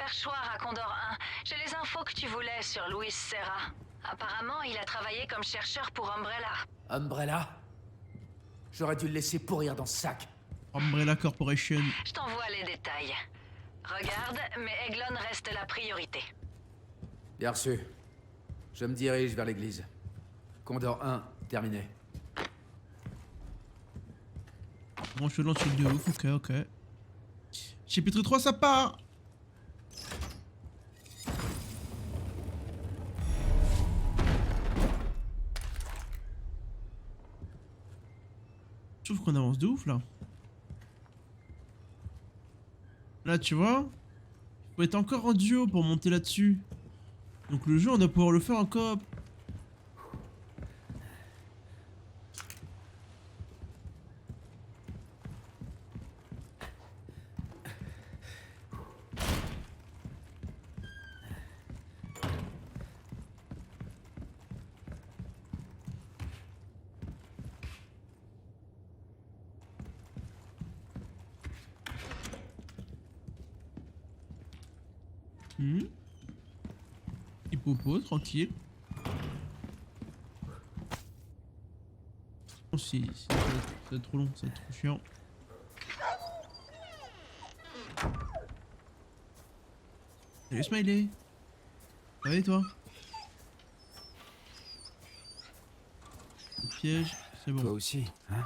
perchoir à Condor 1. J'ai les infos que tu voulais sur Luis Serra. Apparemment, il a travaillé comme chercheur pour Umbrella. Umbrella? J'aurais dû le laisser pourrir dans ce sac. Umbrella Corporation. Je t'envoie les détails. Regarde, mais Eglon reste la priorité. Bien reçu. Je me dirige vers l'église. Condor 1, terminé. Bon, je lance une de ouf, ok. Chapitre 3, ça part. Je trouve qu'on avance de ouf là. Là, tu vois, faut être encore en duo pour monter là-dessus. Donc le jeu, on doit pouvoir le faire en coop. Petit popo, tranquille. Oh, si, ça va être trop long, ça va être trop chiant. Salut Smiley. Ça va et toi? Le piège, c'est Toi bon. aussi, hein?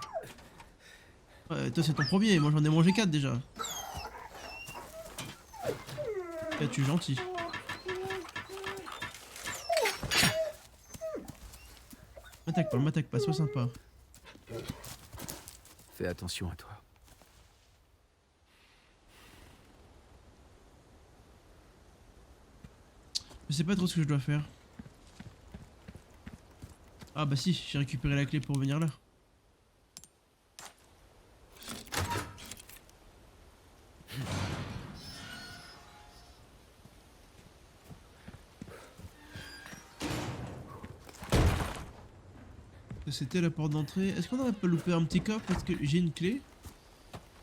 Ouais, toi c'est ton premier, moi j'en ai mangé 4 déjà. Là tu es gentil. M'attaque pas, sois sympa. Fais attention à toi. Je sais pas trop ce que je dois faire. Ah bah si, j'ai récupéré la clé pour venir là. C'était la porte d'entrée. Est-ce qu'on aurait pas loupé un petit coffre parce que j'ai une clé?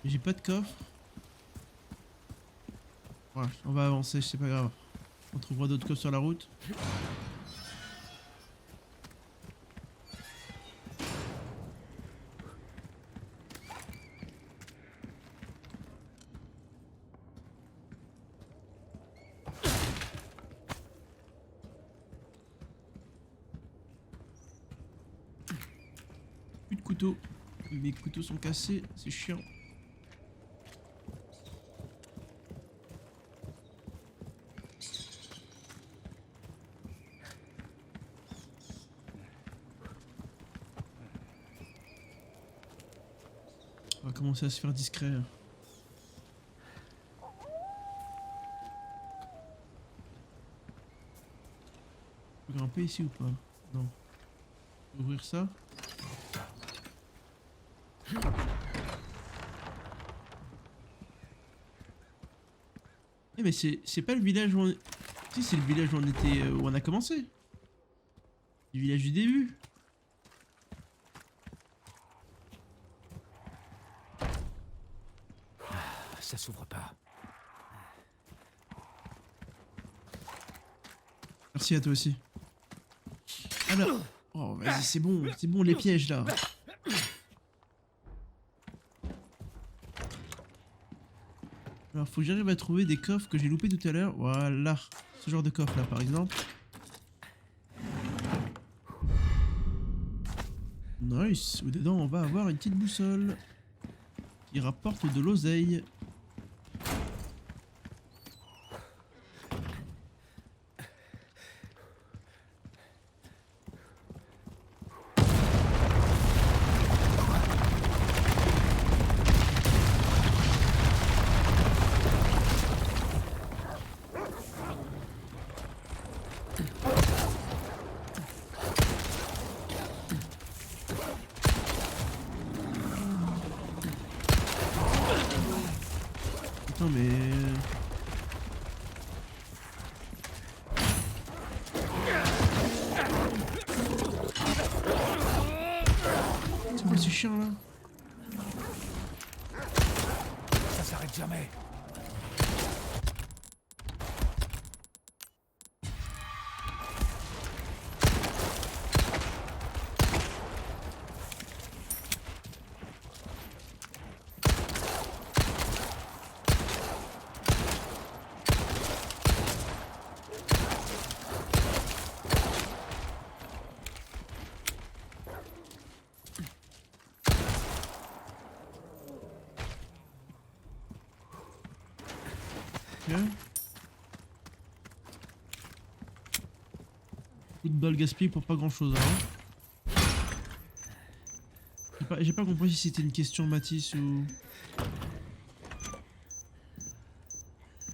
Mais j'ai pas de coffre. Voilà, on va avancer, c'est pas grave. On trouvera d'autres coffres sur la route. Plus de couteaux. Mes couteaux sont cassés, c'est chiant. On va commencer à se faire discret. On peut grimper ici ou pas? Non. Ouvrir ça. Eh mais c'est pas le village où on... Si, c'est le village où on était... où on a commencé. Le village du début. Ça s'ouvre pas. Merci à toi aussi. Alors... Oh, vas-y, c'est bon, les pièges, là. Alors, faut que j'arrive à trouver des coffres que j'ai loupés tout à l'heure. Voilà. Ce genre de coffre, là, par exemple. Nice. Où dedans, on va avoir une petite boussole. Qui rapporte de l'oseille. Attends, mais... C'est quoi ce chien là? Ça s'arrête jamais. Ok. Coup de balle gaspillé pour pas grand chose hein. J'ai pas compris si c'était une question Matisse ou...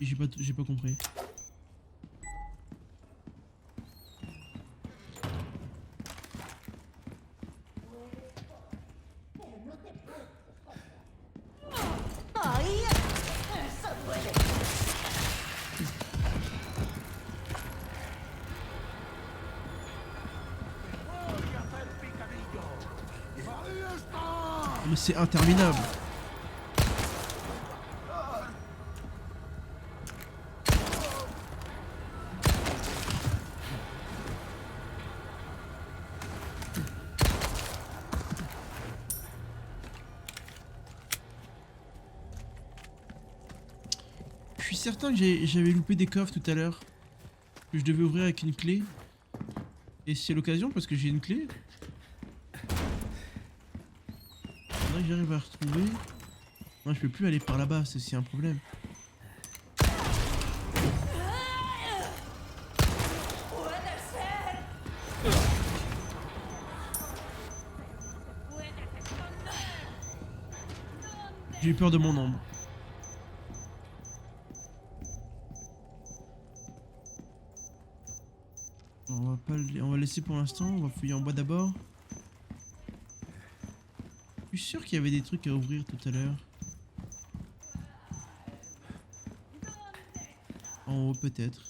J'ai pas compris. Mais c'est interminable. Je suis certain que j'avais loupé des coffres tout à l'heure que je devais ouvrir avec une clé. Et c'est l'occasion parce que j'ai une clé. Faudrait que j'arrive à retrouver. Non, je peux plus aller par là-bas, c'est aussi un problème. J'ai eu peur de mon ombre. On va laisser pour l'instant, on va fouiller en bas d'abord. Je suis sûr qu'il y avait des trucs à ouvrir tout à l'heure. En haut peut-être.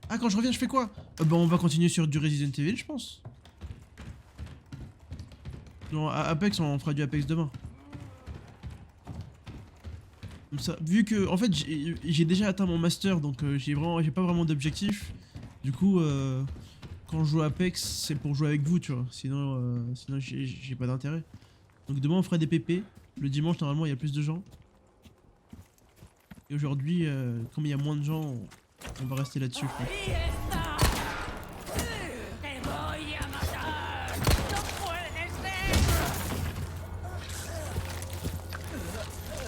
Ah, quand je reviens je fais quoi? Bah on va continuer sur du Resident Evil je pense. Non, à Apex on fera du Apex demain. Comme ça, vu que en fait j'ai déjà atteint mon master donc j'ai pas vraiment d'objectif. Du coup quand je joue à Apex c'est pour jouer avec vous tu vois. Sinon j'ai pas d'intérêt. Donc demain on fera des PP. Le dimanche normalement il y a plus de gens. Et aujourd'hui comme il y a moins de gens on va rester là-dessus.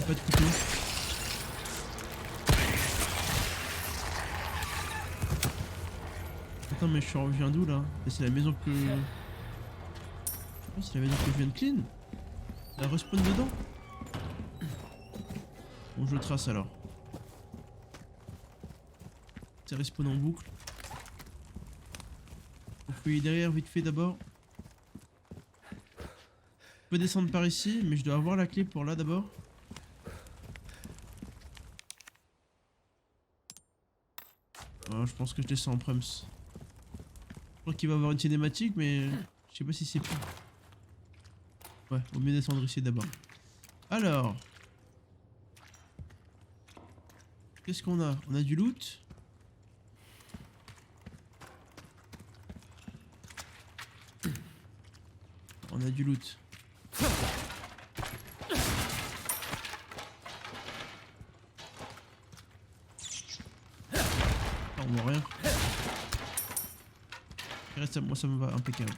Pas de couteau. Attends mais je reviens d'où là? C'est la maison que... Oh, c'est la maison que je viens de clean. Elle respawn dedans. Bon je trace alors. C'est respawn en boucle. On fouiller derrière vite fait d'abord. Je peux descendre par ici mais je dois avoir la clé pour là d'abord. Oh, je pense que je descends en prems. Je crois qu'il va y avoir une cinématique mais je sais pas si c'est plus. Ouais, vaut mieux descendre ici d'abord. Alors. Qu'est-ce qu'on a? On a du loot. On a du loot. Ah, on voit rien. Il reste à moi, ça me va impeccable.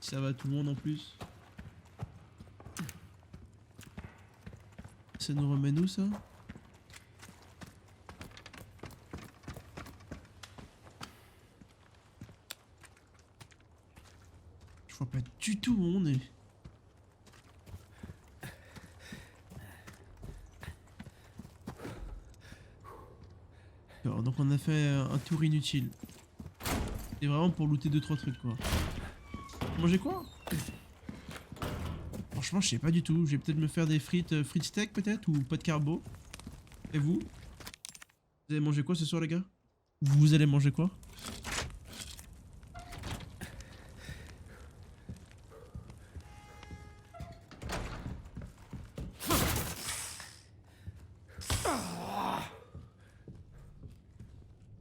Ça va à tout le monde en plus. Ça nous remet où ça? Je vois pas du tout où on est. Alors, donc on a fait un tour inutile. C'est vraiment pour looter 2-3 trucs quoi. Manger quoi? Franchement je sais pas du tout. Je vais peut-être me faire des frites steak peut-être ou pas de carbo. Et vous? Vous allez manger quoi ce soir les gars? Vous allez manger quoi?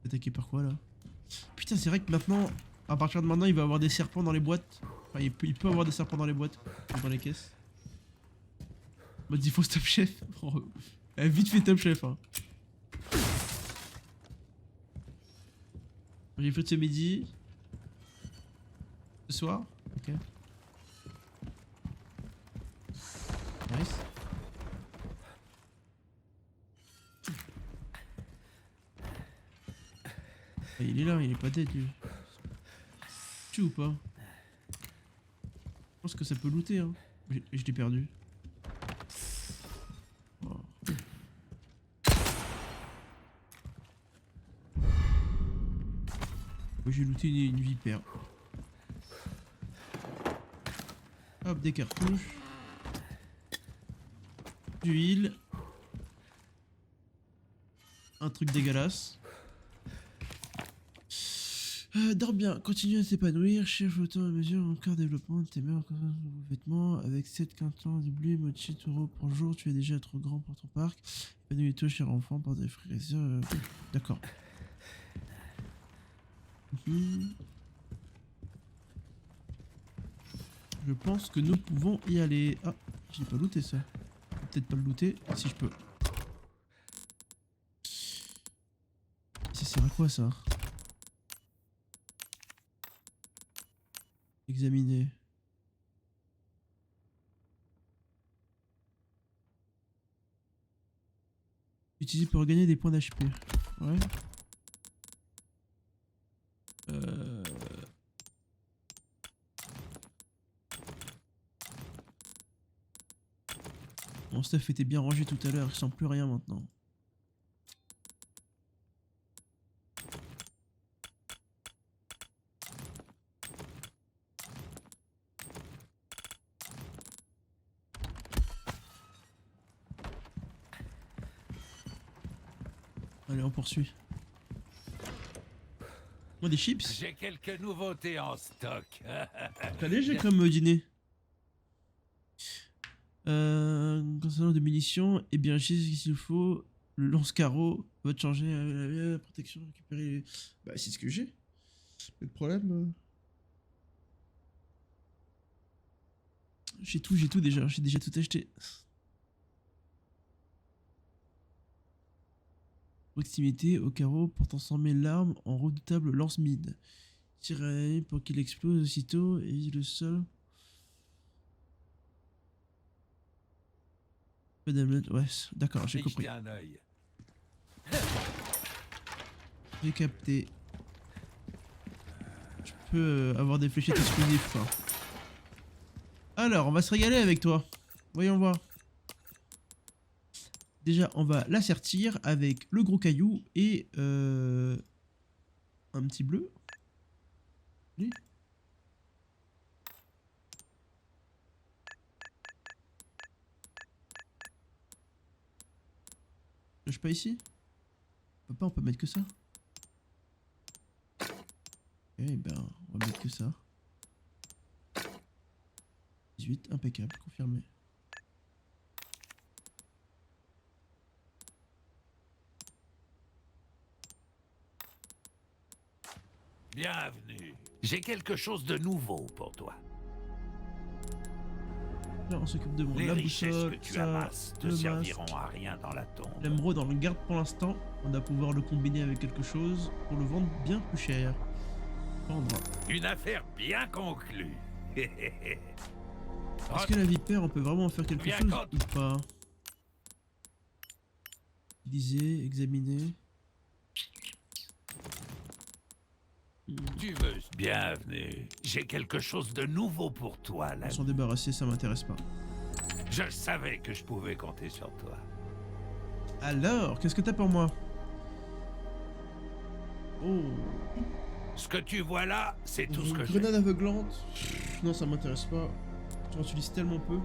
Attaqué par quoi là? Putain c'est vrai que maintenant, à partir de maintenant il va y avoir des serpents dans les boîtes. Enfin il peut avoir des serpents dans les boîtes, dans les caisses. Mode il faut Top Chef. Vite fait Top Chef hein. J'ai fait ce midi. Ce soir. Ok. Nice. Ah, il est là, il est pas dead lui. Tu ou pas? Je pense que ça peut looter hein. Je l'ai perdu. Oh. Moi j'ai looté une vipère. Hop, des cartouches. Du heal. Un truc dégueulasse. Dors bien, continue à s'épanouir, cherche autant à mesure encore développement de tes meilleurs vêtements. Avec 7 quintans d'oubli, moitié euros par jour, tu es déjà trop grand pour ton parc. Épanouis-toi, cher enfant, par des frères et sœurs. D'accord. Je pense que nous pouvons y aller. Ah, j'ai pas looté ça. Peut-être pas le looter, si je peux. Ça sert à quoi ça? Examiner. Utiliser pour gagner des points d'HP. Ouais. Mon stuff était bien rangé tout à l'heure, il sent plus rien maintenant. Allez, on poursuit. Moi des chips. J'ai quelques nouveautés en stock. T'as léger comme dîner. Concernant de munitions, eh bien j'ai ce qu'il faut. Le lance-carreau va te changer la protection, récupérer. Bah c'est ce que j'ai. Le problème. J'ai tout déjà. J'ai déjà tout acheté. Proximité au carreau pour transformer l'arme en redoutable lance-mine. Tirer pour qu'il explose aussitôt et vise le sol. Ouais, d'accord, j'ai compris. J'ai capté. Je peux avoir des fléchettes exclusives quoi. Alors, on va se régaler avec toi. Voyons voir. Déjà, on va l'assertir avec le gros caillou et un petit bleu. Lui. Je pas ici? On peut mettre que ça. Eh ben, on va mettre que ça. 18, impeccable, confirmé. Bienvenue. J'ai quelque chose de nouveau pour toi. Là, on s'occupe de mon Les la richesses boussole, que tu ça, amasses te le serviront masque. à rien dans la tombe. L'émeraude, on le garde pour l'instant. On va pouvoir le combiner avec quelque chose pour le vendre bien plus cher. Vendre. Une affaire bien conclue. Est-ce que la vipère, on peut vraiment en faire quelque chose ou pas? Utiliser, examiner. Tu veux. Bienvenue. J'ai quelque chose de nouveau pour toi, là. S'en débarrasser, ça m'intéresse pas. Je savais que je pouvais compter sur toi. Alors, qu'est-ce que t'as pour moi? Oh. Ce que tu vois là, c'est tout ce que j'ai. Grenade aveuglante. Non, ça m'intéresse pas. J'en utilise tellement peu.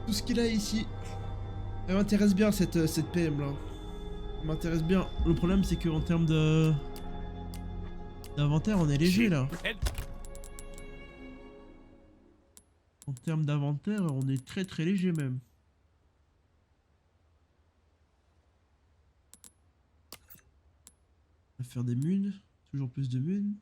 Tout ce qu'il a ici. Elle m'intéresse bien cette PM là. Elle m'intéresse bien. Le problème c'est qu'en termes de d'inventaire on est léger là. En termes d'inventaire on est très très léger même. On va faire des munes. Toujours plus de munes.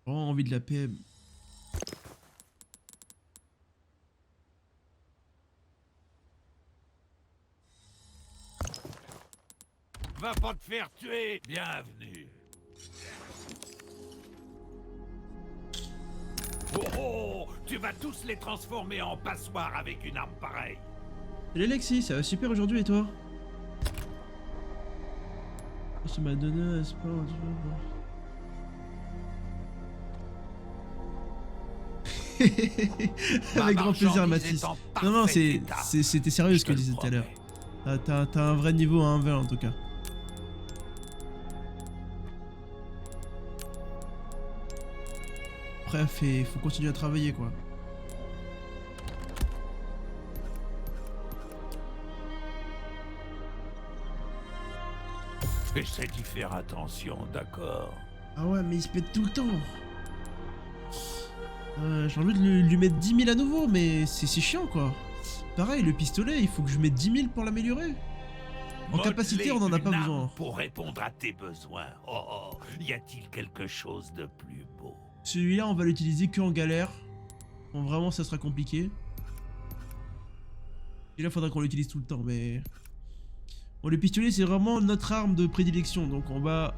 Vraiment envie de la PM. Va pas te faire tuer. Bienvenue. Oh oh, tu vas tous les transformer en passoire avec une arme pareille. Salut Alexis, ça va super aujourd'hui et toi? Ça m'a donné un espoir. Avec grand plaisir, Mathis. Non, non, c'était sérieux ce que je disais tout à l'heure. T'as un vrai niveau à 1v en tout cas. Bref, il faut continuer à travailler quoi. Essaie d'y faire attention, d'accord? Ah ouais, mais il se pète tout le temps. J'ai envie de lui mettre 10 000 à nouveau, mais c'est chiant quoi. Pareil, le pistolet, il faut que je mette 10 000 pour l'améliorer. En capacité, on en a pas besoin. Pour répondre à tes besoins. Oh, y a-t-il quelque chose de plus beau? Celui-là, on va l'utiliser que en galère. Bon, vraiment, ça sera compliqué. Et là, faudra qu'on l'utilise tout le temps, mais... Bon, le pistolet, c'est vraiment notre arme de prédilection, donc on va...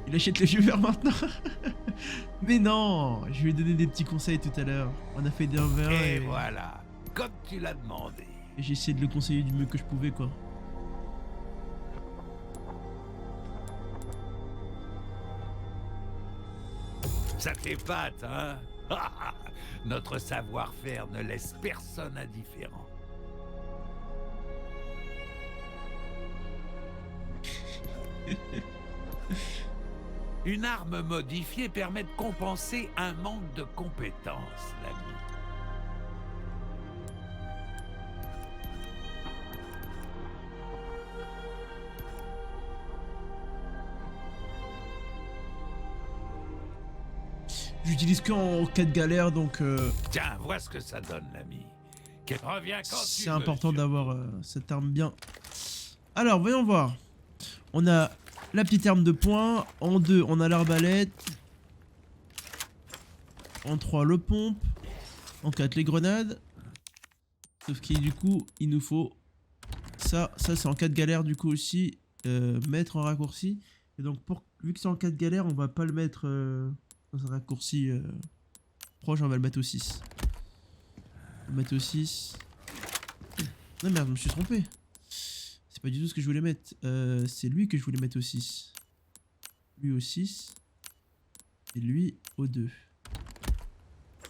Il achète le viewer maintenant. Mais non, je lui ai donné des petits conseils tout à l'heure. On a fait des 1v1 et voilà, comme tu l'as demandé. Et j'ai essayé de le conseiller du mieux que je pouvais, quoi. Ça t'épate, hein? Notre savoir-faire ne laisse personne indifférent. Une arme modifiée permet de compenser un manque de compétences, l'ami. J'utilise que en cas de galère, donc... Tiens, vois ce que ça donne, l'ami. Reviens quand tu veux. C'est important d'avoir cette arme bien. Alors, voyons voir. On a la petite arme de poing. En 2, on a l'arbalète. En 3, le pompe. En 4, les grenades. Sauf qu'il du coup, il nous faut ça. Ça, c'est en cas de galère, du coup, aussi. Mettre en raccourci. Et donc, vu que c'est en cas de galère, on va pas le mettre dans un raccourci proche. On va le mettre au 6. On va le mettre au 6. Non, merde, je me suis trompé. C'est pas du tout ce que je voulais mettre. C'est lui que je voulais mettre au 6. Lui au 6. Et lui au 2.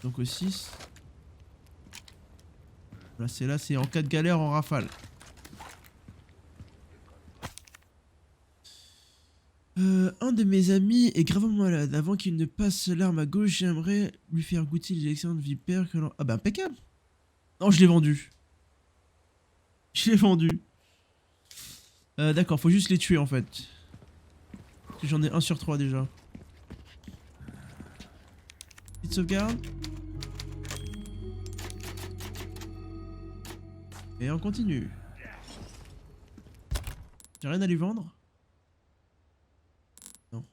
Donc au 6. Voilà, c'est là, c'est en cas de galère en rafale. Un de mes amis est gravement malade. Avant qu'il ne passe l'arme à gauche, j'aimerais lui faire goûter les excellentes vipères que l'on... Ah bah impeccable. Non, je l'ai vendu. Je l'ai vendu. D'accord, faut juste les tuer en fait. J'en ai 1 sur 3 déjà. Petite sauvegarde. Et on continue. J'ai rien à lui vendre. Non.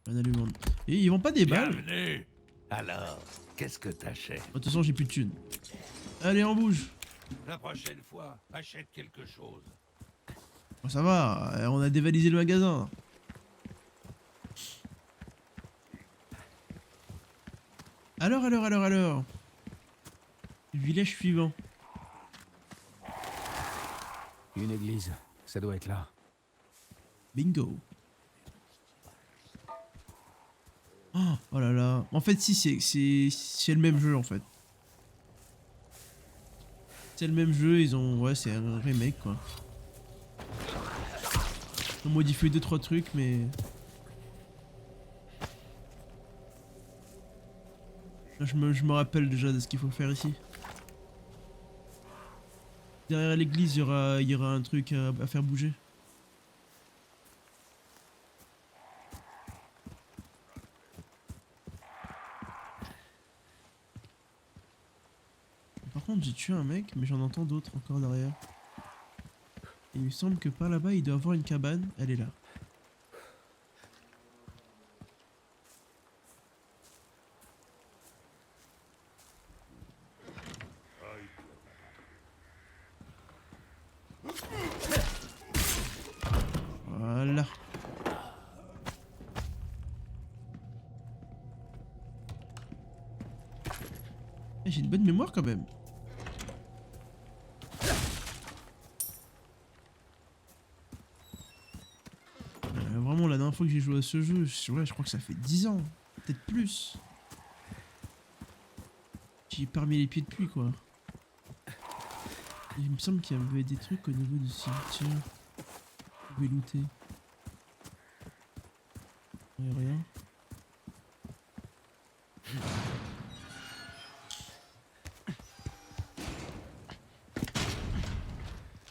Rien à lui vendre. Et ils vendent pas des balles. Bienvenue. Alors, qu'est-ce que t'achètes? De toute façon, j'ai plus de thunes. Allez, on bouge. La prochaine fois, achète quelque chose. Bon, ça va, on a dévalisé le magasin. Alors. Village suivant. Une église, ça doit être là. Bingo. Oh là là. En fait, si, c'est le même jeu en fait. C'est le même jeu, ils ont... Ouais, c'est un remake quoi. Ils ont modifié 2-3 trucs, mais... Là, je me rappelle déjà de ce qu'il faut faire ici. Derrière l'église, il y aura un truc à faire bouger. Par contre, j'ai tué un mec, mais j'en entends d'autres encore derrière. Et il me semble que par là-bas, il doit avoir une cabane. Elle est là. J'ai une bonne mémoire quand même. Vraiment, la dernière fois que j'ai joué à ce jeu, je crois que ça fait 10 ans. Peut-être plus. J'ai pas remis les pieds depuis, quoi. Il me semble qu'il y avait des trucs au niveau du cimetière. Je vais looter. Rien.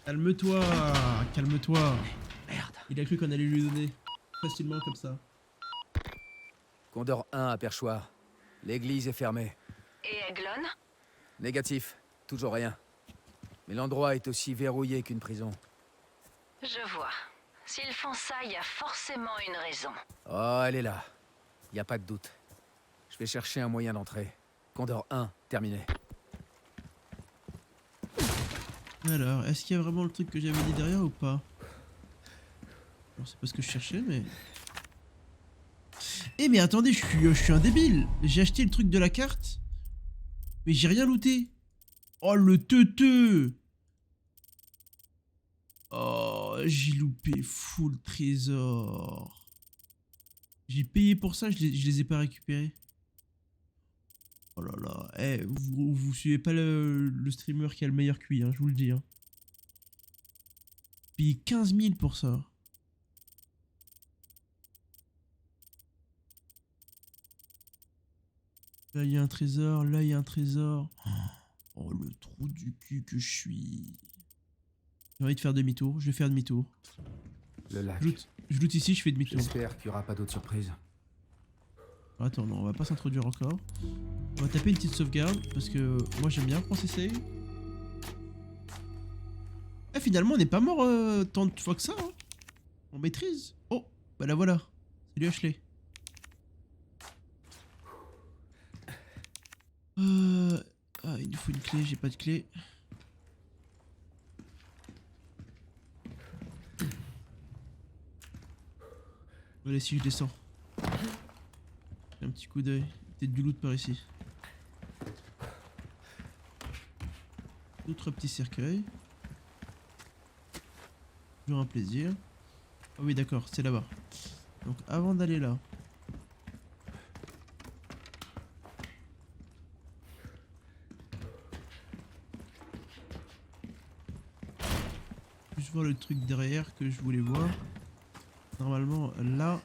Calme-toi, calme-toi. Merde. Il a cru qu'on allait lui donner facilement comme ça. Condor 1 à Perchoir. L'église est fermée. Et Eglon? Négatif. Toujours rien. Mais l'endroit est aussi verrouillé qu'une prison. Je vois. S'ils font ça, il y a forcément une raison. Oh, elle est là. Y a pas de doute. Je vais chercher un moyen d'entrer. Condor 1, terminé. Alors, est-ce qu'il y a vraiment le truc que j'avais dit derrière ou pas? Bon, c'est pas ce que je cherchais, mais... Eh mais attendez, je suis un débile. J'ai acheté le truc de la carte, mais j'ai rien looté. Oh le teuteux. Oh, j'ai loupé full trésor. J'ai payé pour ça, je les ai pas récupérés. Oh là là, eh, vous suivez pas le streamer qui a le meilleur QI, hein, je vous le dis. Hein. Payé 15 000 pour ça. Là il y a un trésor, là il y a un trésor. Oh le trou du cul que je suis. J'ai envie de faire demi-tour, je vais faire demi-tour. Le lac. Je loot ici, je fais demi-tour. J'espère qu'il y aura pas d'autres surprises. Attends, non, on va pas s'introduire encore. On va taper une petite sauvegarde, parce que moi j'aime bien quand c'est save. Eh, finalement on n'est pas mort tant de fois que ça. Hein. On maîtrise. Oh, bah la voilà. Salut Ashley. Ah, il nous faut une clé, j'ai pas de clé. Allez, si je descends. Un petit coup d'œil. Peut-être du loot par ici. D'autres petits cercueils. Toujours un plaisir. Ah oui, d'accord, c'est là-bas. Donc avant d'aller là. Juste voir le truc derrière que je voulais voir. Normalement là.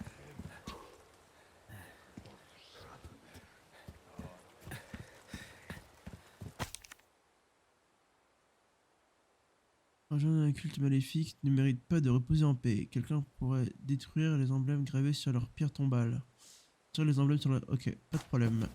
Un jeune culte maléfique ne mérite pas de reposer en paix. Quelqu'un pourrait détruire les emblèmes gravés sur leur pierre tombale. Sur les emblèmes sur la... Ok, pas de problème.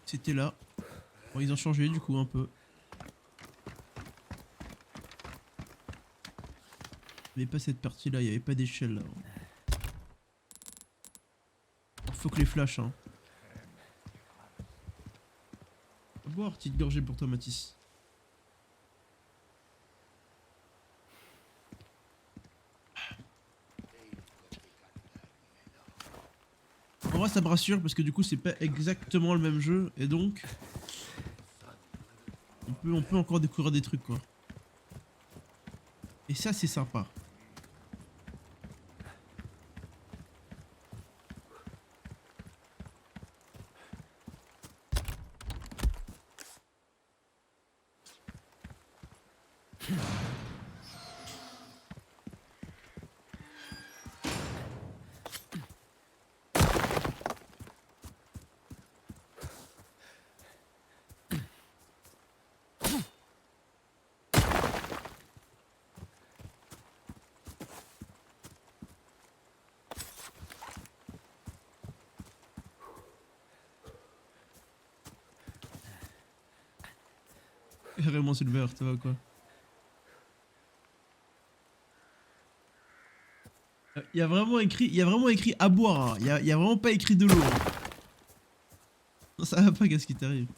C'était là. Bon, ils ont changé du coup un peu. Il n'y avait pas cette partie là, il n'y avait pas d'échelle là. Faut que les flashs hein. À boire, petite gorgée pour toi Mathis. En vrai ça me rassure parce que du coup c'est pas exactement le même jeu et donc on peut encore découvrir des trucs quoi. Et ça c'est sympa. Carrément Silver, ça va quoi. Il y a vraiment écrit à boire, hein. Il y a vraiment pas écrit de l'eau. Hein. Non, ça va pas, qu'est-ce qui t'arrive?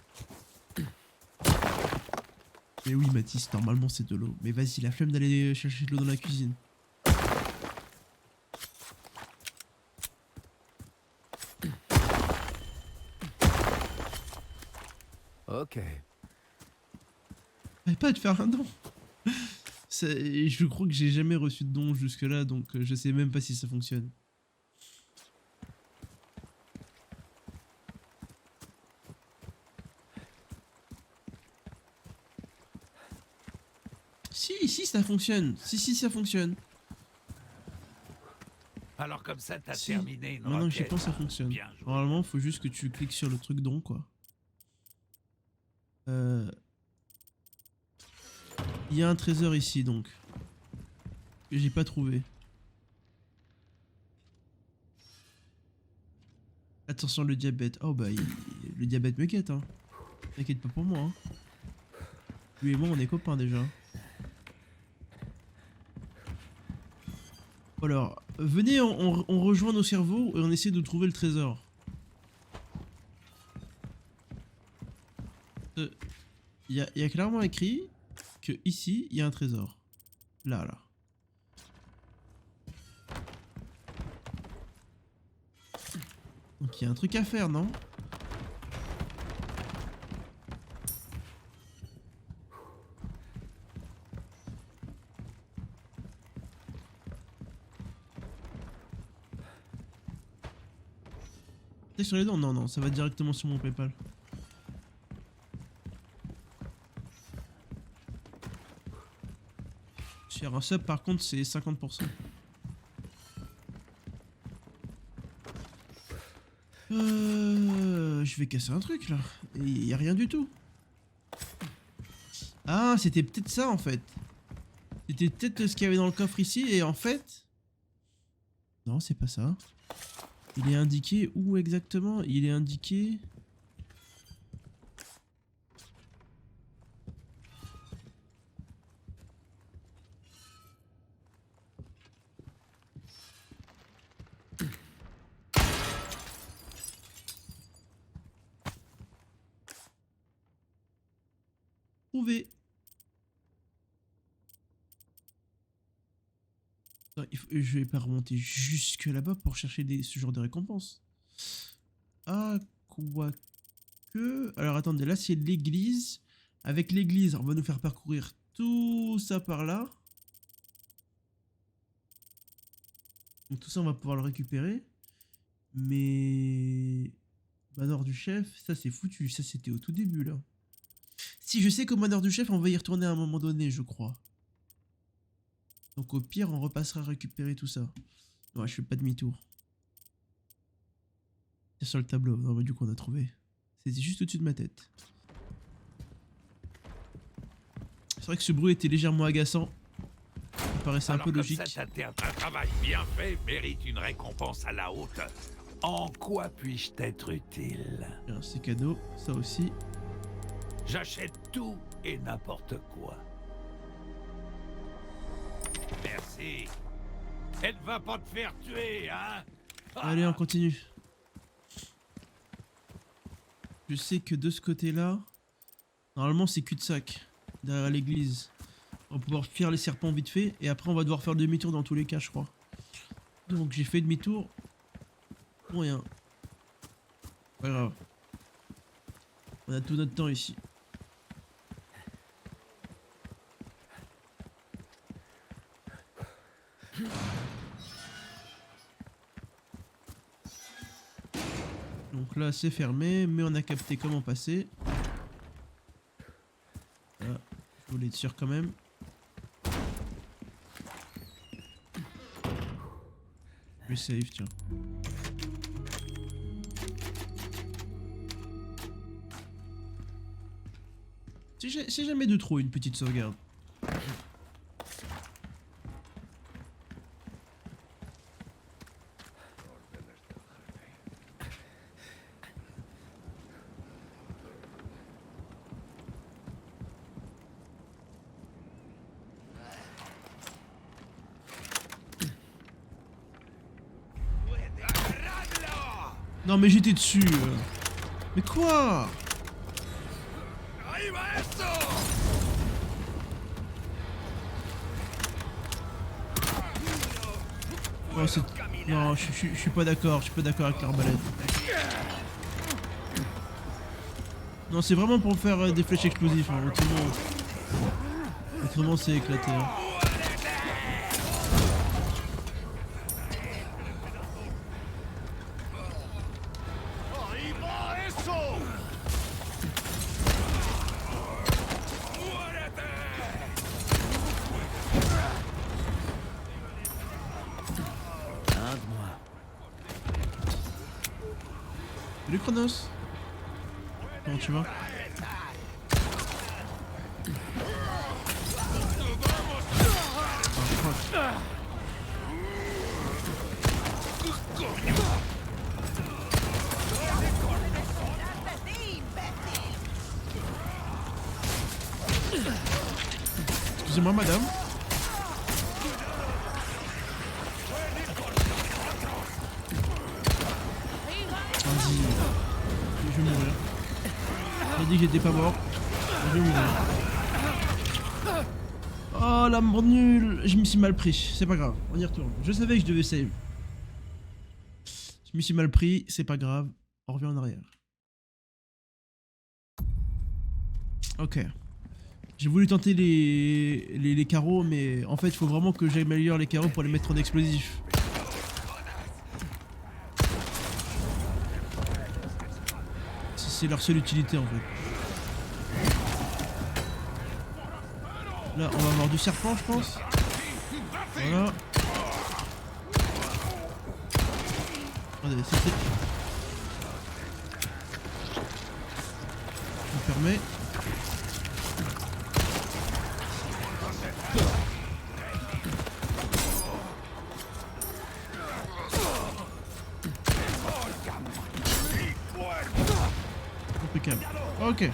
Mais oui Mathis, normalement c'est de l'eau. Mais vas-y, la flemme d'aller chercher de l'eau dans la cuisine. Ok. Arrête pas de faire un don. Je crois que j'ai jamais reçu de don jusque là, donc je sais même pas si ça fonctionne. Si ça fonctionne. Si ça fonctionne. Alors comme ça, t'as Si. terminé une Maintenant que j'y requête. pense, ça fonctionne. Bien joué. Normalement, faut juste que tu cliques sur le truc don, quoi. Il y a un trésor ici, donc. Que j'ai pas trouvé. Attention, le diabète. Oh bah, le diabète me guette, hein. T'inquiète pas pour moi, hein. Lui et moi, on est copains déjà. Alors, venez, on rejoint nos cerveaux et on essaie de trouver le trésor. Il y a clairement écrit que ici, il y a un trésor. Là. Donc il y a un truc à faire, non? T'es sur les dents? Non, ça va directement sur mon PayPal. Sur un sub, par contre, c'est 50%. Je vais casser un truc là. Il y a rien du tout. Ah, c'était peut-être ça en fait. C'était peut-être ce qu'il y avait dans le coffre ici et en fait... Non, c'est pas ça. Il est indiqué où exactement? Il est indiqué... Trouvé. Non, je vais pas remonter jusque là-bas pour chercher ce genre de récompense. Ah, quoique... Alors attendez, là c'est l'église. Avec l'église, on va nous faire parcourir tout ça par là. Donc tout ça, on va pouvoir le récupérer. Mais... Manoir du chef, ça c'est foutu. Ça c'était au tout début là. Si, je sais qu'au manoir du chef, on va y retourner à un moment donné, je crois. Donc au pire, on repassera récupérer tout ça. Ouais, je fais pas demi-tour. C'est sur le tableau. Non, mais du coup, on a trouvé. C'était juste au-dessus de ma tête. C'est vrai que ce bruit était légèrement agaçant. Ça paraissait un peu logique. Ça, un travail bien fait mérite une récompense à la hauteur. En quoi puis-je t'être utile? C'est cadeau, ça aussi. J'achète tout et n'importe quoi. Merci. Elle va pas te faire tuer, hein? Allez, on continue. Je sais que de ce côté-là, normalement c'est cul-de-sac, derrière l'église. On va pouvoir fuir les serpents vite fait, et après on va devoir faire demi-tour dans tous les cas, je crois. Donc j'ai fait demi-tour. Pour rien. Pas grave. On a tout notre temps ici. Donc là c'est fermé, mais on a capté comment passer. Là, je voulais être sûr quand même. Je vais save, tiens. C'est jamais de trop une petite sauvegarde. Non mais j'étais dessus. Mais quoi? Oh, non, je suis pas d'accord. Je suis pas d'accord avec l'arbalète. Non, c'est vraiment pour faire des flèches explosives. Hein. Autrement c'est éclaté. Hein. Salut Chronos. Comment tu vas? Excusez-moi madame. Vas-y. Je vais mourir. J'ai dit que j'étais pas mort. Je vais mourir. Oh la mort nulle. Je me suis mal pris. C'est pas grave. On y retourne. Je savais que je devais save. Je me suis mal pris. C'est pas grave. On revient en arrière. Ok. J'ai voulu tenter les carreaux, mais en fait, il faut vraiment que j'améliore les carreaux pour les mettre en explosif. C'est leur seule utilité en fait. Là, on va avoir du serpent, je pense. Voilà. Attendez, c'était... Je me permets. Impeccable. Ok.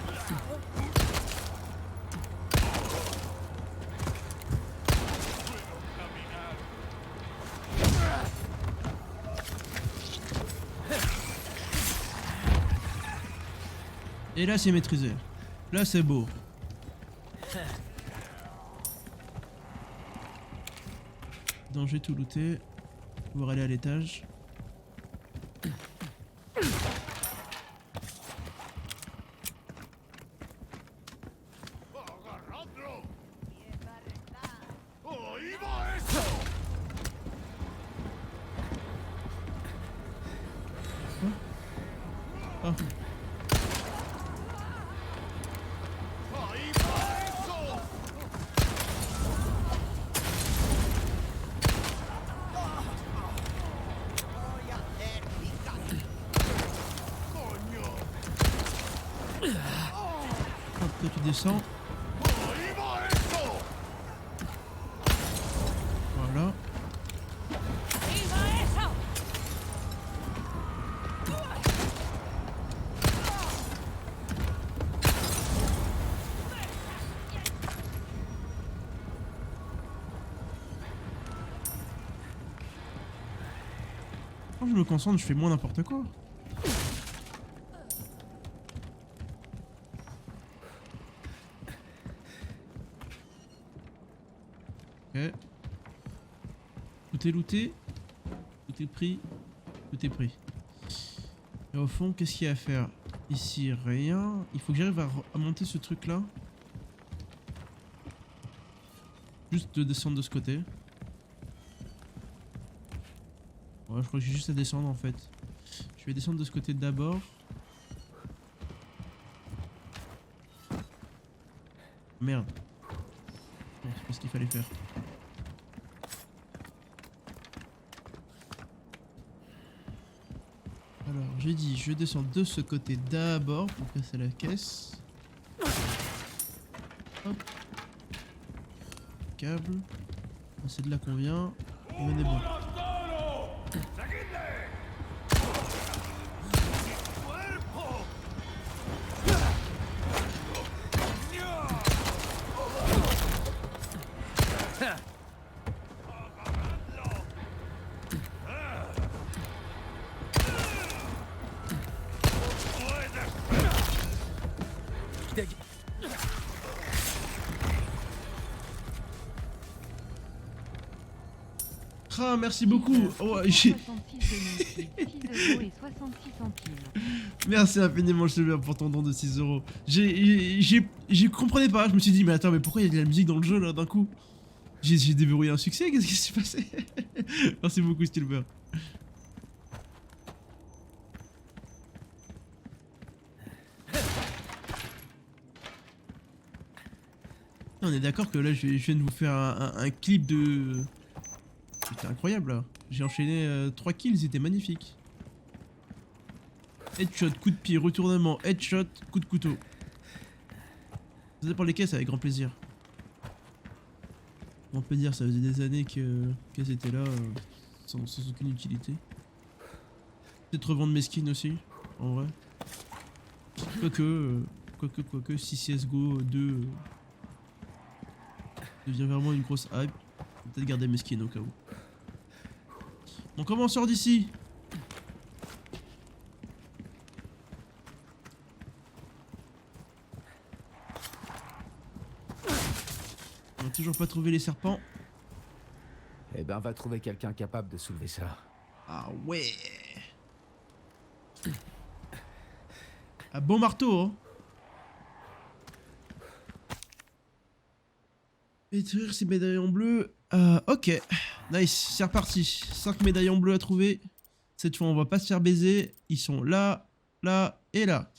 Et là c'est maîtrisé. Là c'est beau. Donc je vais tout looter. Pouvoir aller à l'étage. Ah. Hop, toi tu descends. Voilà. Quand je me concentre, je fais moins n'importe quoi. Ok. Tout est looté. Tout est pris. Tout est pris. Et au fond, qu'est-ce qu'il y a à faire? Ici, rien. Il faut que j'arrive à monter ce truc là. Juste de descendre de ce côté. Ouais, je crois que j'ai juste à descendre en fait. Je vais descendre de ce côté d'abord. Merde. Non, c'est pas ce qu'il fallait faire. Alors, j'ai dit, je descends de ce côté d'abord pour casser la caisse. Hop. Câble. C'est de là qu'on vient. On est bon. Ah, merci beaucoup. Oh, j'ai... 6,66 centimes. Merci infiniment le Silver pour ton don de 6 euros. J'ai comprenais pas, je me suis dit mais attends mais pourquoi il y a de la musique dans le jeu là d'un coup? J'ai déverrouillé un succès, qu'est-ce qui s'est passé? Merci beaucoup Silver. On est d'accord que là je viens de vous faire un clip de... C'était incroyable là. J'ai enchaîné 3 kills, c'était magnifique. Headshot, coup de pied, retournement, headshot, coup de couteau. Vous allez pour les caisses avec grand plaisir. On peut dire ça faisait des années qu'elles étaient là sans aucune utilité. Peut-être revendre mes skins aussi, en vrai. Quoique, si CSGO 2 devient vraiment une grosse hype, peut-être garder mes skins au cas où. Bon, comment on sort d'ici? On a toujours pas trouvé les serpents. Eh ben, va trouver quelqu'un capable de soulever ça. Ah ouais. Un bon marteau, hein. Détruire ces médaillons bleus. Ok. Nice, c'est reparti. 5 médaillons bleus à trouver. Cette fois, on va pas se faire baiser. Ils sont là, là et là.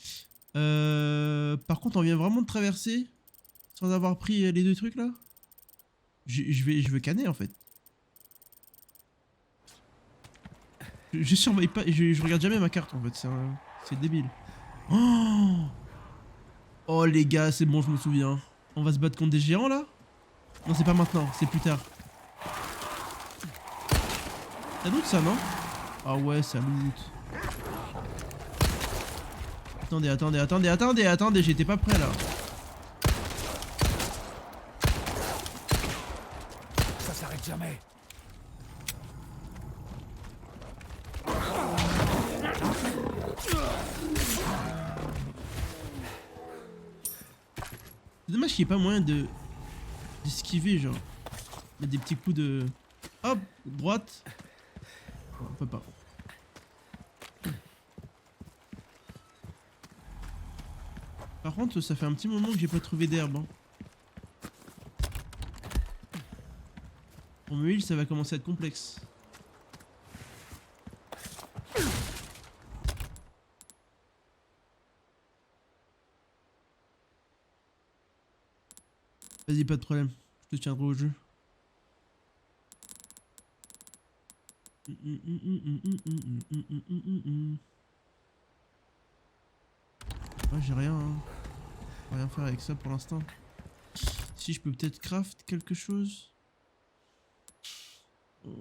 Par contre, on vient vraiment de traverser sans avoir pris les deux trucs là. Je veux canner en fait. Je surveille pas, je regarde jamais ma carte en fait, c'est débile. Oh, oh les gars, c'est bon, je me souviens. On va se battre contre des géants là? Non, c'est pas maintenant, c'est plus tard. Ça loot ça, non? Ah ouais, ça loot. Attendez, j'étais pas prêt là. Ça s'arrête jamais. C'est dommage qu'il n'y ait pas moyen d'esquiver, genre. Mettre des petits coups de... Hop, droite. Non, on peut pas. Par contre, ça fait un petit moment que j'ai pas trouvé d'herbe. Hein. Pour me heal, ça va commencer à être complexe. Vas-y, pas de problème. Je te tiendrai au jeu. Ouais, j'ai rien. Hein. Je peux rien faire avec ça pour l'instant. Si je peux peut-être craft quelque chose. Du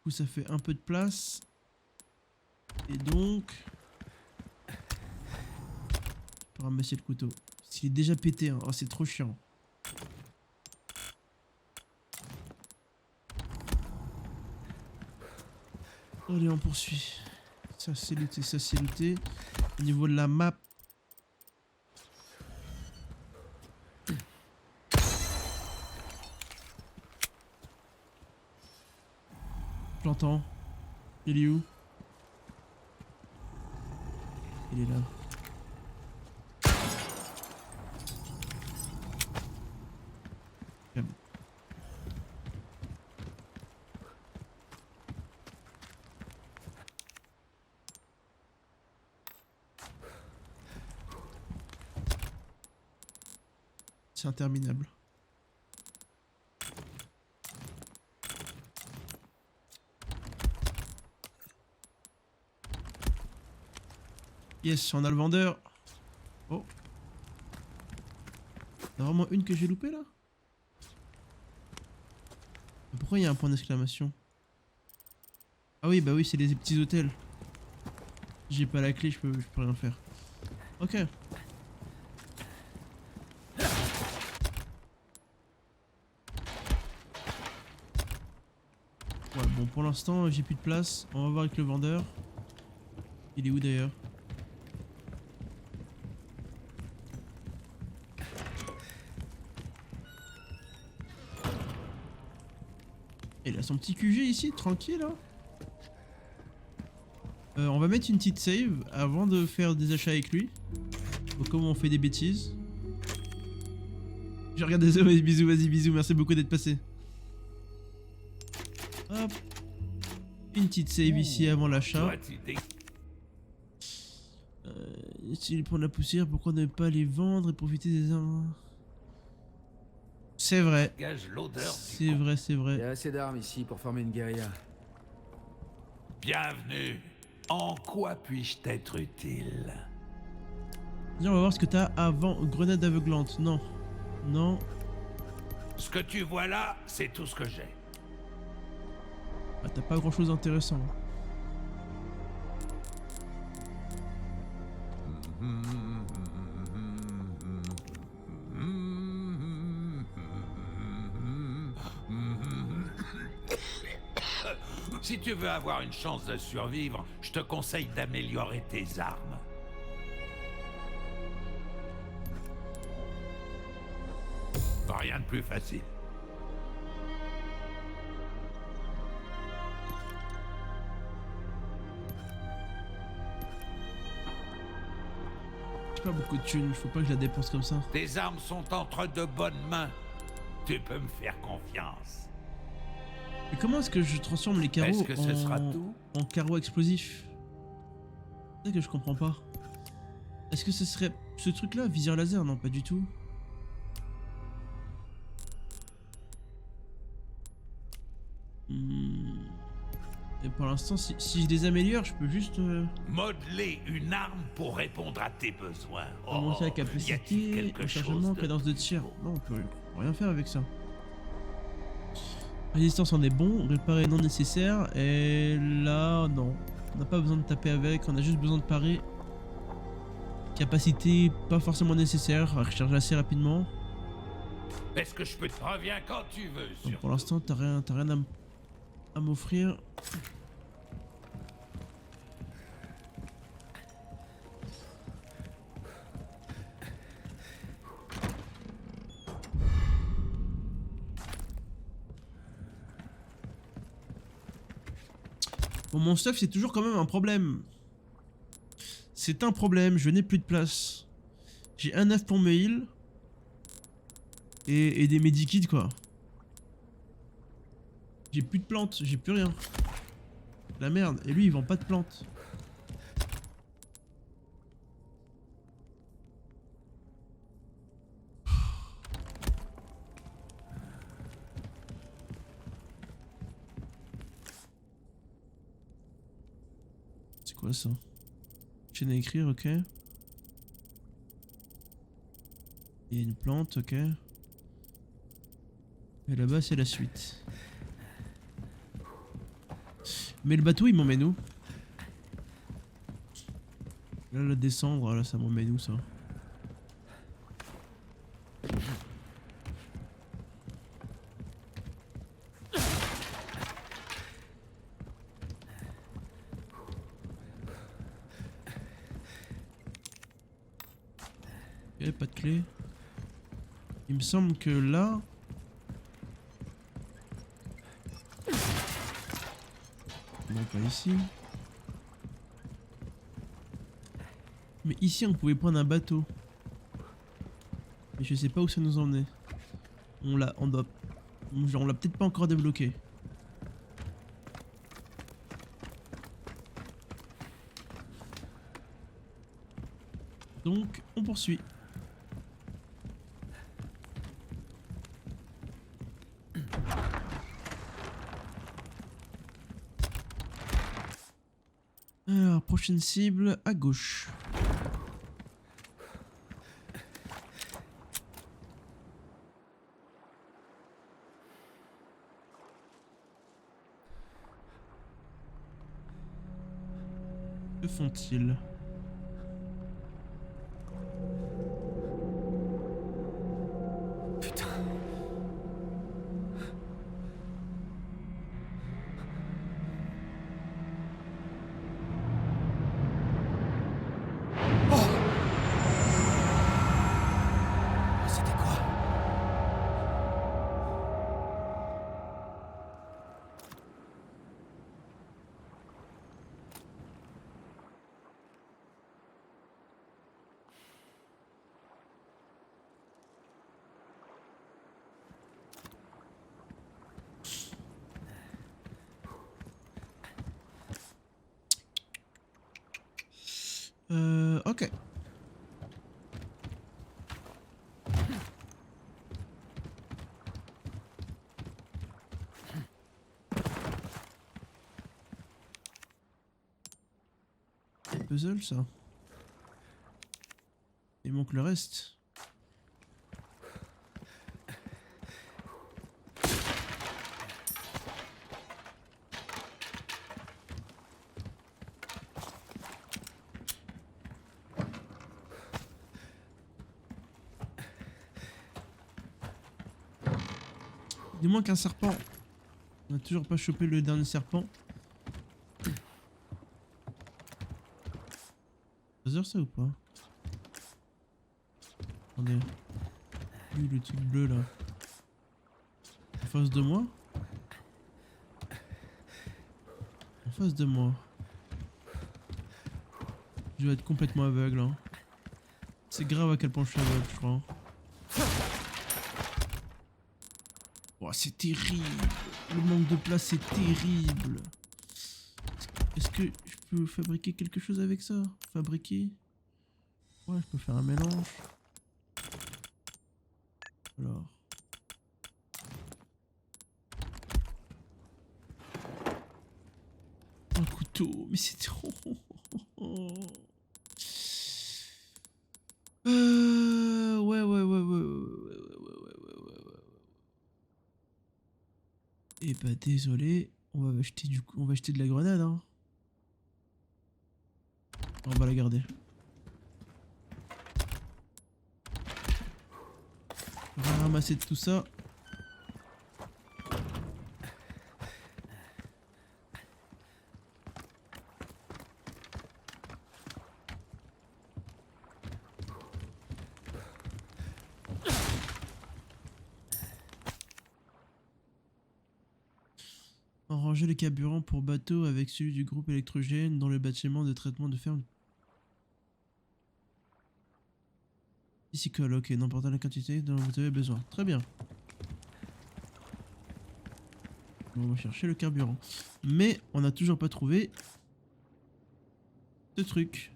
coup, ça fait un peu de place. Et donc... Je peux ramasser le couteau. Parce qu'il est déjà pété, hein. Oh, c'est trop chiant. Allez, on poursuit. Ça c'est looté, ça c'est looté. Au niveau de la map. J'entends. Il est où? Il est là. Calme. C'est interminable. Yes, on a le vendeur. Oh. Il y a vraiment une que j'ai loupée là? Pourquoi il y a un point d'exclamation? Ah oui, bah oui, c'est les petits hôtels. J'ai pas la clé, je peux rien faire. Ok. Ouais, bon, pour l'instant, j'ai plus de place. On va voir avec le vendeur. Il est où d'ailleurs? Il a son petit QG ici, tranquille hein. On va mettre une petite save avant de faire des achats avec lui. Donc comme on fait des bêtises. Je regarde des bisous, vas-y bisous, merci beaucoup d'être passé. Hop. Une petite save ici avant l'achat. Toi, tu t'es- S'ils prennent la poussière, pourquoi ne pas les vendre et profiter des armes? C'est vrai. Gage l'odeur. C'est vrai, c'est Il y vrai. a assez d'armes ici pour former une guérilla. Bienvenue. En quoi puis-je t'être utile? Viens, on va voir ce que t'as avant. Grenade aveuglante. Non. Non. Ce que tu vois là, c'est tout ce que j'ai. Ah, t'as pas grand chose d'intéressant. Si tu veux avoir une chance de survivre, je te conseille d'améliorer tes armes. Rien de plus facile. J'ai pas beaucoup de thunes, faut pas que je la dépense comme ça. Tes armes sont entre de bonnes mains. Tu peux me faire confiance. Mais comment est-ce que je transforme les carreaux Est-ce que ce sera tout? en carreaux explosifs? C'est ça que je comprends pas. Est-ce que ce serait ce truc là, viseur laser? Non, pas du tout. Et pour l'instant, si je les améliore, je peux juste Modeler une arme pour répondre à tes besoins. augmenter la y a-t-il capacité, quelque le chargement, chose de... cadence de tir. Non, on peut rien faire avec ça. Résistance en est bon, réparer non nécessaire. Et là, non. On n'a pas besoin de taper avec, on a juste besoin de parer. Capacité pas forcément nécessaire, à recharger assez rapidement. Est-ce que je peux te reviens quand tu veux, Donc surtout. pour l'instant, t'as rien à m'offrir. Bon, mon stuff, c'est toujours quand même un problème. C'est un problème, je n'ai plus de place. J'ai un œuf pour mes heals. Et des medikits, quoi. J'ai plus de plantes, j'ai plus rien. La merde, et lui, il vend pas de plantes. C'est quoi ça? Chaîne à écrire, ok. Il y a une plante, ok. Et là-bas, c'est la suite. Mais le bateau, il m'emmène où? Là, le descendre, là, ça m'emmène où, ça? Ok, pas de clé. Il me semble que là... Non, pas ici. Mais ici, on pouvait prendre un bateau. Mais je sais pas où ça nous emmenait. On l'a peut-être pas encore débloqué. Donc, on poursuit. Alors, prochaine cible à gauche. Que font-ils? Putain. C'était quoi? Ok. Puzzle ça. Il manque le reste. Il manque un serpent. On n'a toujours pas chopé le dernier serpent. Buzzer ça ou pas? Attendez. Où le truc bleu là? En face de moi? En face de moi. Je vais être complètement aveugle. Hein. C'est grave à quel point je suis aveugle, je crois. Oh, c'est terrible. Le manque de place, c'est terrible. Est-ce que je peux fabriquer quelque chose avec ça? Fabriquer? Ouais, je peux faire un mélange. Alors. Un couteau, mais c'est trop. Ouais. Et bah désolé, on va acheter on va acheter de la grenade hein. On va la garder. On va ramasser de tout ça. Ranger le carburant pour bateau avec celui du groupe électrogène dans le bâtiment de traitement de ferme. Piscicole, ok, n'importe la quantité dont vous avez besoin. Très bien. On va chercher le carburant. Mais on n'a toujours pas trouvé ce truc.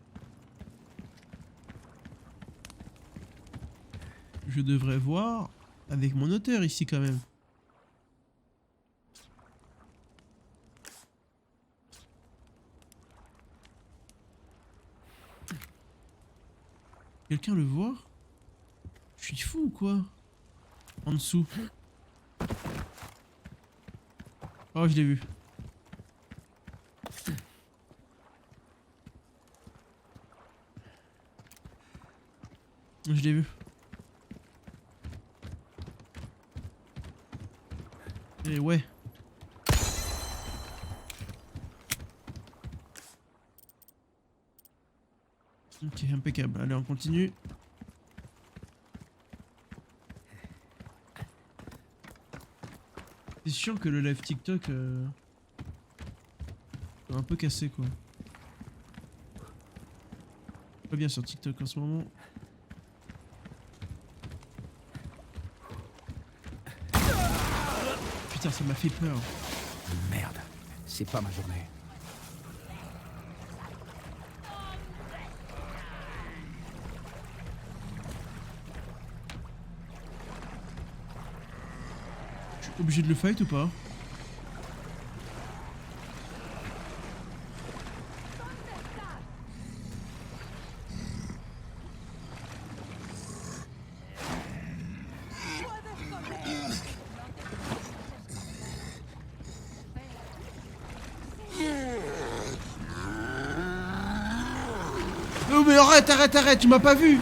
Je devrais voir avec mon auteur ici quand même. Quelqu'un le voit? Je suis fou ou quoi? En dessous. Oh, je l'ai vu. Je l'ai vu. Et ouais. Ok, impeccable. Allez, on continue. C'est chiant que le live TikTok soit un peu cassé quoi. Pas bien sur TikTok en ce moment. Putain, ça m'a fait peur. Merde, c'est pas ma journée. Obligé de le fight ou pas? Oh mais arrête, tu m'as pas vu!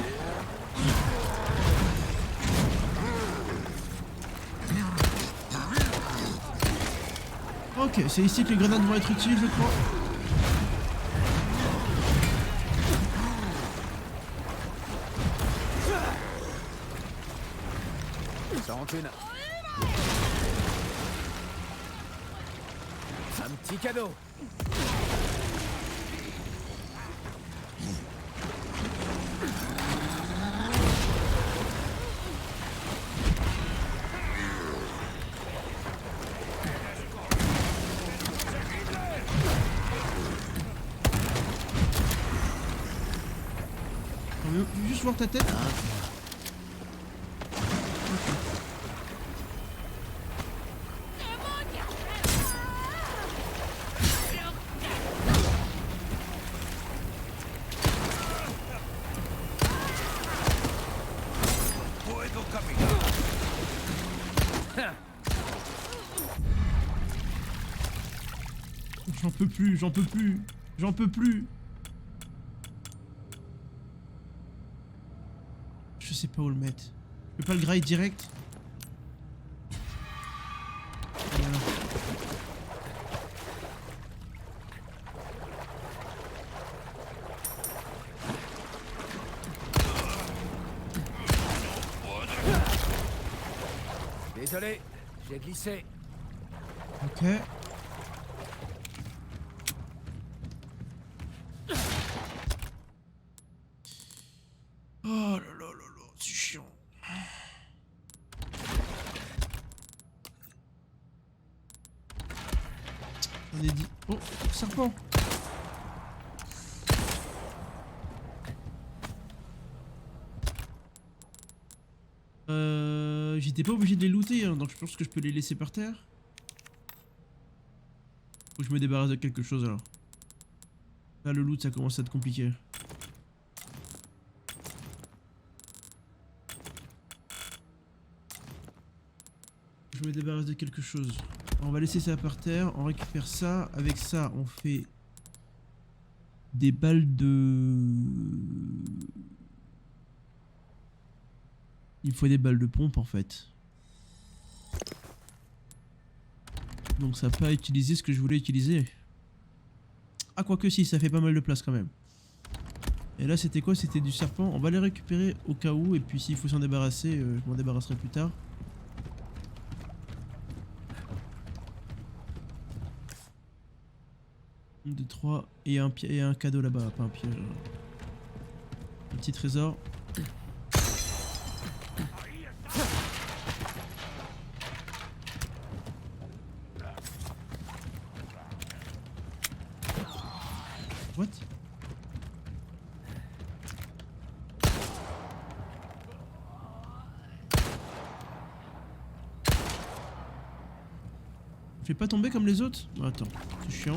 Ok, c'est ici que les grenades vont être utiles, je crois. Ça en une. Un petit cadeau. veux juste voir ta tête. Puedo caminar. J'en peux plus, j'en peux plus, j'en peux plus. Je sais pas où le mettre. Je peux pas le grailler direct. Voilà. Désolé, j'ai glissé. Ok. Oh là là là là, c'est chiant. On est dit. Oh, serpent. J'étais pas obligé de les looter, hein, donc je pense que je peux les laisser par terre. Faut que je me débarrasse de quelque chose alors. Là, le loot, ça commence à être compliqué. Je me débarrasse de quelque chose. On va laisser ça par terre, on récupère ça. Avec ça, on fait des balles de... Il faut des balles de pompe en fait. Donc ça n'a pas utilisé ce que je voulais utiliser. Ah quoique si, ça fait pas mal de place quand même. Et là c'était quoi? C'était du serpent. On va les récupérer au cas où. Et puis s'il faut s'en débarrasser, je m'en débarrasserai plus tard. Un, deux, trois. Et un cadeau là-bas, pas un piège. Un petit trésor. What? Je vais pas tomber comme les autres? Bon, attends, c'est chiant.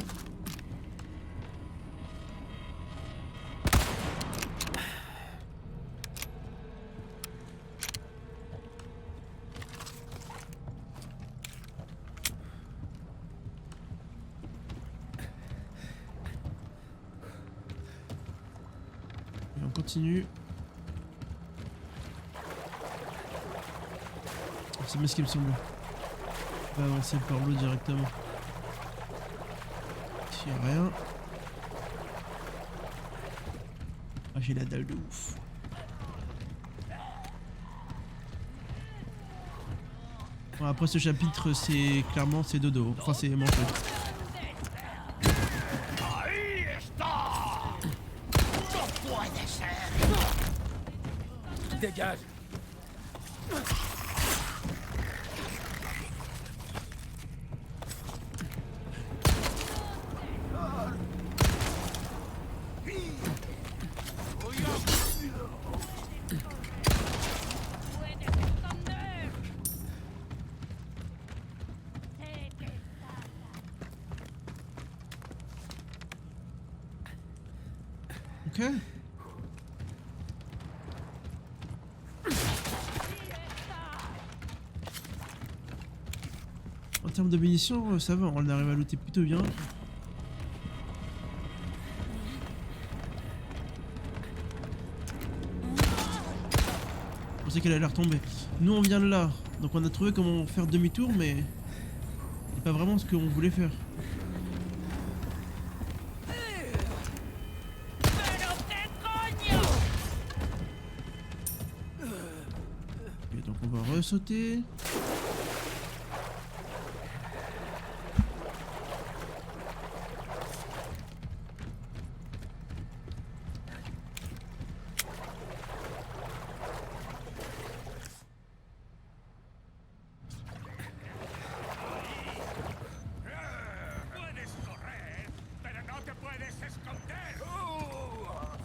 Et on continue. C'est bien ce qui me semble. On va avancer par l'eau directement. Ici y'a rien. Ah j'ai la dalle de ouf. Bon, après ce chapitre c'est clairement c'est dodo. Enfin c'est mon fait. Dégage. Ok. En termes de munitions, ça va, on arrive à looter plutôt bien. Je pensais qu'elle allait retomber. Nous on vient de là, donc on a trouvé comment faire demi-tour, mais c'est pas vraiment ce qu'on voulait faire. Ok, donc on va ressauter.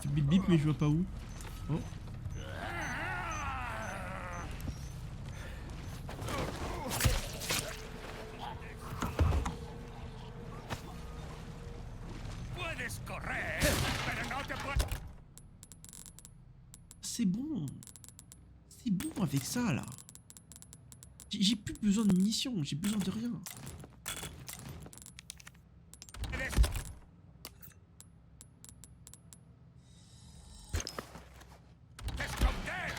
Bip bip mais je vois pas où. Oh. Puedes correr, pero no te puedes... C'est bon. C'est bon avec ça là. J'ai plus besoin de munitions, j'ai besoin de rien. ¡Esconder!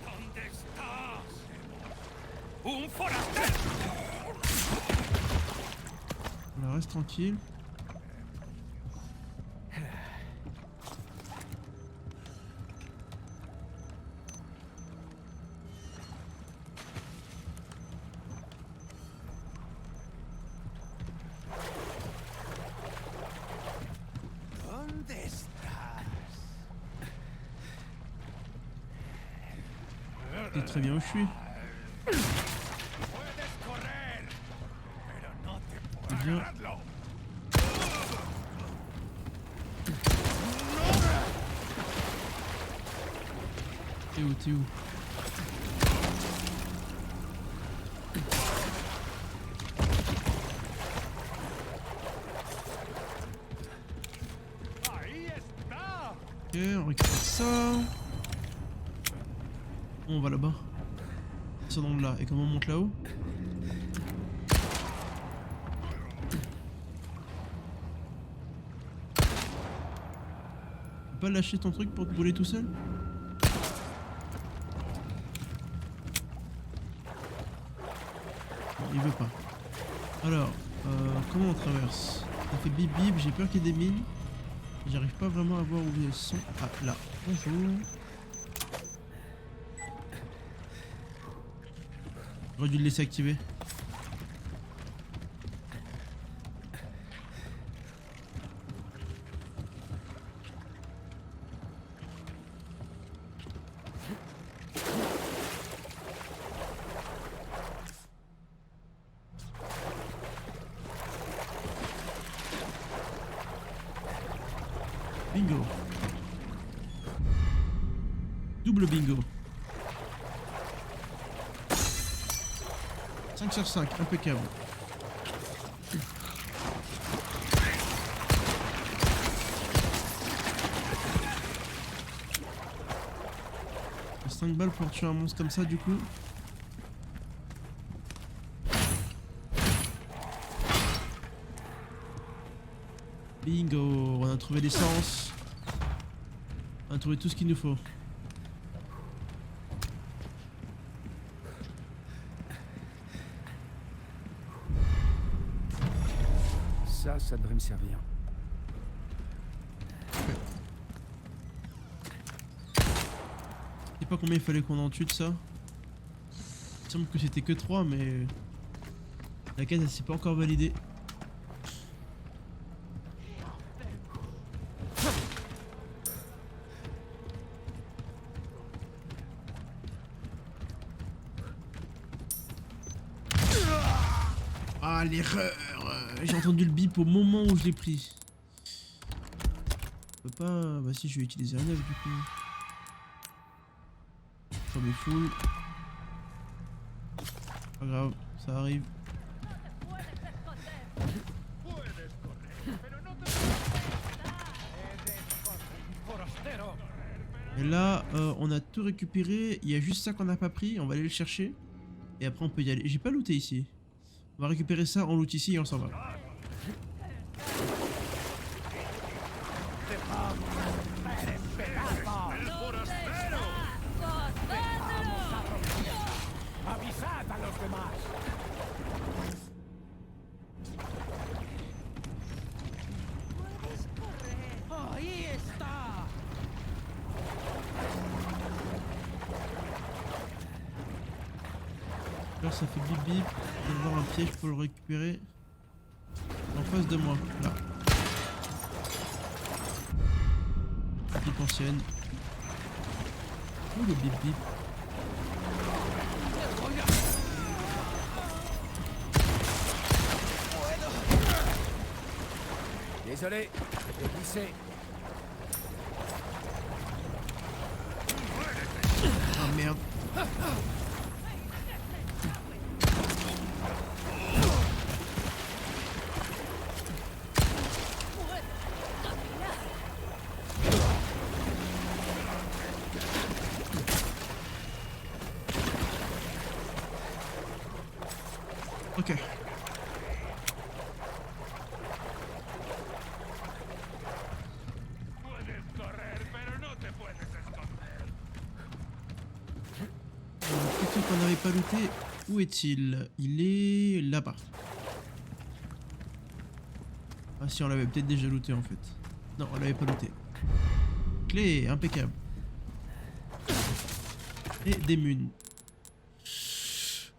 ¿Dónde estás? ¡Un forastero! Voilà, reste tranquille. ¿Dónde estás? C'est très bien où je suis. Puedes correr, pero no te puedo Bien. agarrarlo. T'es où, t'es où? Ahí está. Ok, on récupère ça. On va là-bas. Ça dans là. Et comment on monte là-haut? Tu peux pas lâcher ton truc pour te voler tout seul? Non, il veut pas. Alors, comment on traverse? Ça fait bip bip, j'ai peur qu'il y ait des mines. J'arrive pas vraiment à voir où elles sont. Ah, là. Bonjour. J'aurais dû le laisser activer. Bingo. Double bingo. 5 sur 5, impeccable. Et 5 balles pour tuer un monstre comme ça du coup. Bingo, on a trouvé l'essence. On a trouvé tout ce qu'il nous faut. Ça devrait me servir. Je sais pas combien il fallait qu'on en tue de ça. Il semble que c'était que 3 mais la quête elle s'est pas encore validée. Ah l'erreur, j'ai entendu le bip au moment où je l'ai pris. Je peux pas... Bah si, je vais utiliser un œuf du coup. Comme est full. Pas grave, ça arrive. Et là, on a tout récupéré. Il y a juste ça qu'on n'a pas pris. On va aller le chercher. Et après, on peut y aller. J'ai pas looté ici. On va récupérer ça, on loot ici et on s'en va. Avisad a los demás. Ahí está. Là, ça fait bip bip. Je vais avoir un piège pour le récupérer. En face de moi, là. Petite ancienne. Oh le bip bip. Désolé, j'ai glissé. Ah merde. Ok. Quelqu'un qu'on n'avait pas looté, où est-il? Il est là-bas. Ah si, on l'avait peut-être déjà looté en fait. Non, on l'avait pas looté. Clé, impeccable. Et des munes.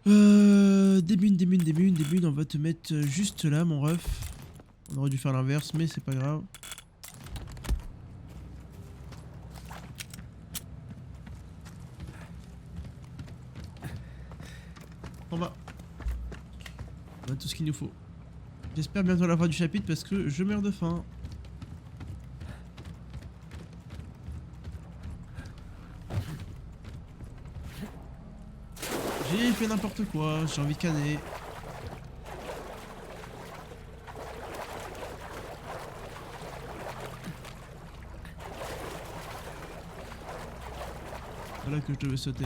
Des munes, on va te mettre juste là, mon ref. On aurait dû faire l'inverse, mais c'est pas grave. On va. On a tout ce qu'il nous faut. J'espère bientôt la fin du chapitre parce que je meurs de faim. J'ai fait n'importe quoi, j'ai envie de canner. Voilà que je devais sauter.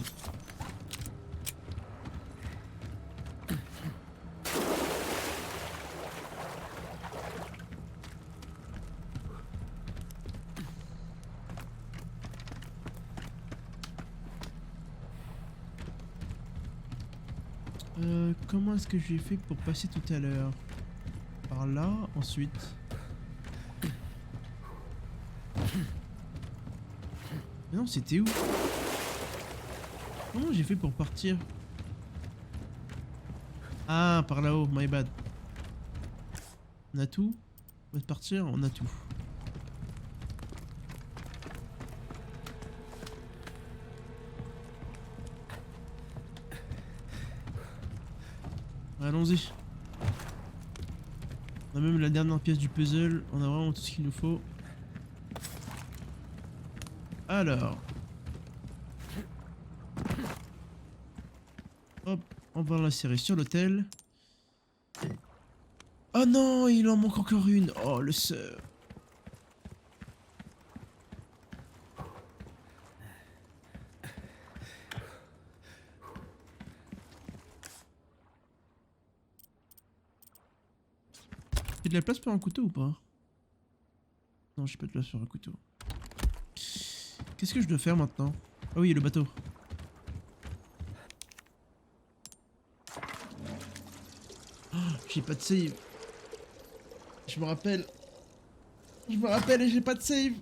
Comment est-ce que j'ai fait pour passer tout à l'heure? Par là, ensuite. Mais non, c'était où? Comment j'ai fait pour partir? Ah, par là-haut, my bad. On a tout? On va partir, on a tout. Allons-y. On a même la dernière pièce du puzzle. On a vraiment tout ce qu'il nous faut. Alors. Hop, on va l'insérer sur l'hôtel. Oh non, il en manque encore une. Oh, le seul. J'ai de la place pour un couteau ou pas? Non, j'ai pas de place pour un couteau. Qu'est-ce que je dois faire maintenant? Ah oui, le bateau. Oh, j'ai pas de save. Je me rappelle. Je me rappelle et j'ai pas de save.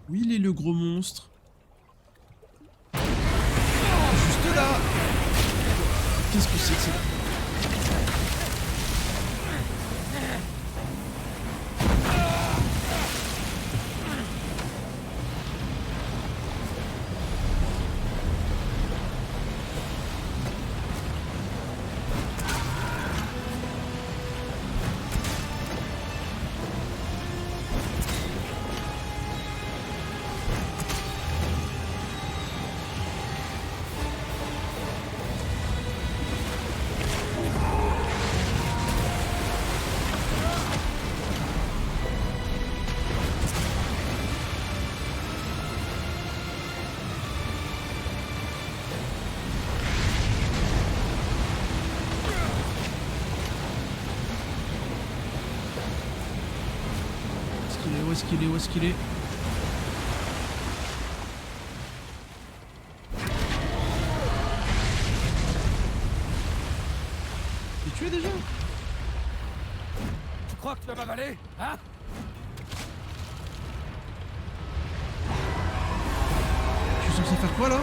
Où il est le gros monstre? Juste là. Qu'est-ce que c'est que ça? est-ce qu'il est, où est-ce qu'il est? T'es tué déjà? Tu crois que tu vas m'avaler, hein? Je suis censé faire quoi là?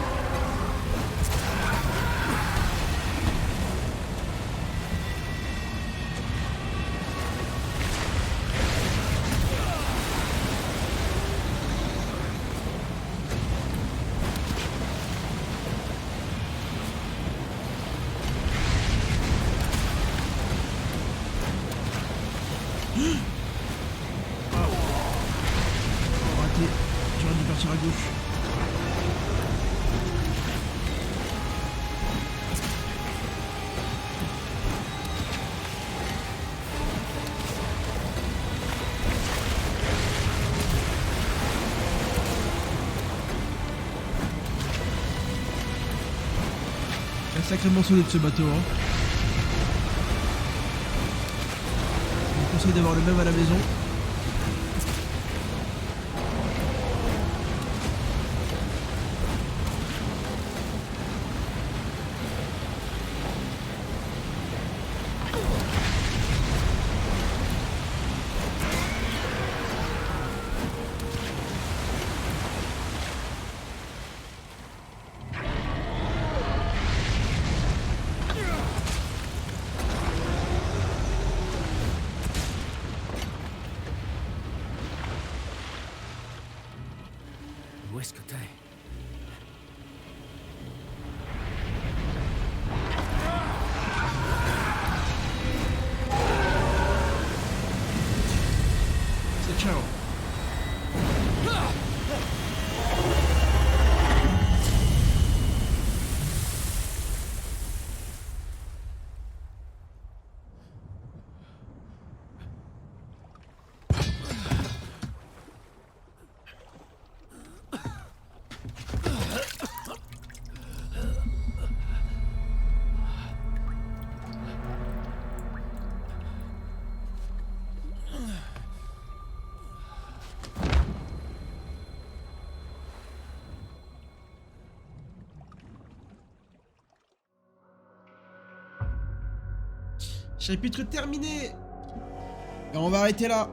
Raté. J'aurais dû partir à gauche. Il est sacrément solide ce bateau, hein. Je vous conseille d'avoir le même à la maison. Où est-ce que t'es? C'est ciao. Chapitre terminé. Et on va arrêter là.